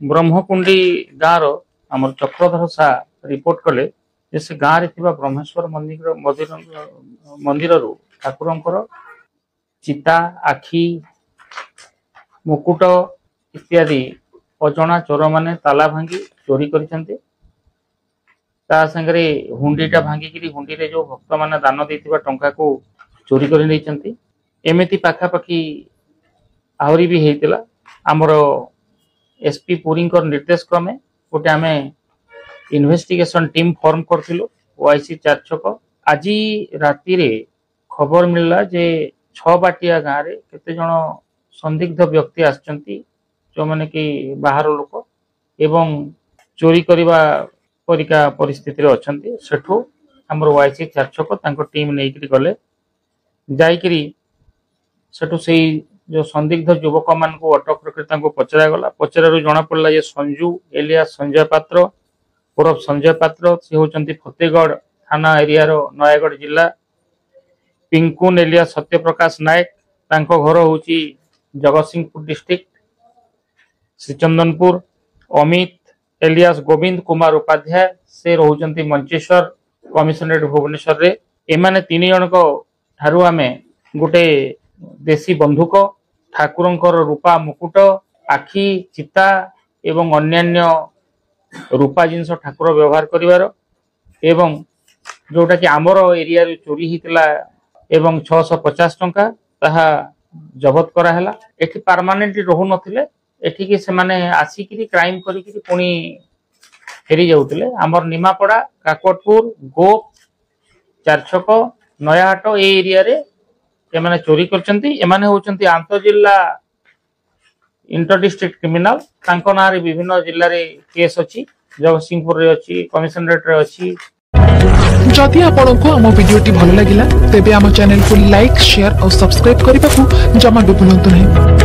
ब्रह्मकुंडी गाँव आम चक्रधर सा रिपोर्ट कले से गाँव रे थिबा ब्रह्मेश्वर मंदिर ठाकुर चिता आखि मुकुट इत्यादि अजଣା चोर माने ताला भांगी चोरी करिसेंते। ता संगरे हुंडीटा भांगी हुंडी रे जो भक्त माने दान देथिबा टंका को चोरी कर नहीं। एमती पाखापाखि आहरी भी हेतिला। आमर एसपी पुरी निर्देश क्रमे गोटे आम इन्वेस्टिगेशन टीम फॉर्म करथिलु ओआईसी 4 छक। आज राति रे खबर मिलला जे 6 बाटिया गाँव रे केते जण संदिग्ध व्यक्ति आछंती जो माने कि बाहर लोक एवं चोरी करिबा परिका परिस्थिति रे अछंती। सेठू हमर ओआईसी 4 छक तांको टीम नेइकरी गले जाइकरी सेठू से जो संदिग्ध युवक मान को अटक रखी पचरा गला। पचरारू जना पड़ला ये संजू एलिया संजय पात्र उर्फ संजय पात्र से होचंती फतेगढ़ थाना एरिया रो नयागढ़ जिला। पिंकुन एलिया सत्यप्रकाश नायक तांको घर होची जगतसिंहपुर डिस्ट्रिक्ट श्रीचंदनपुर। अमित एलियास गोविंद कुमार उपाध्याय से रोचंती मंचेश्वर कमिशनरेट भुवनेश्वर रे। एमाने 3 जन को ठारू आमे गोटे देसी बंधुक ठाकुरंकर रूपा मुकुट आखि चिता एवं अन्यान्य रूपा जिनस ठाकुर व्यवहार करिवार एवं जोटा कि आमर एरिया रे चोरी हितला एवं 650 टंका ताहा जबत कराला। एठी परमानेंटली रहु नथिले, एठी कि से माने आसीकरी क्राइम करिकरी पुनी फेरी जाउतले। आमर निमापड़ा काकटपुर गोप 4 छक नयाहाट ए एरिया रे एमाने चोरी करचंती। एमाने होचंती आंतर जिल्ला इंटर डिस्ट्रिक्ट क्रिमिनल। तांको ना रे विभिन्न जिल्ला रे केस अछि, जगतसिंहपुर रे अछि, कमिशनरेट रे अछि। जदि आपनको हम वीडियोटी भल लागिला तेबे हम चैनल को लाइक शेयर और सब्सक्राइब करने को जमा भी भूलंतु नहीं।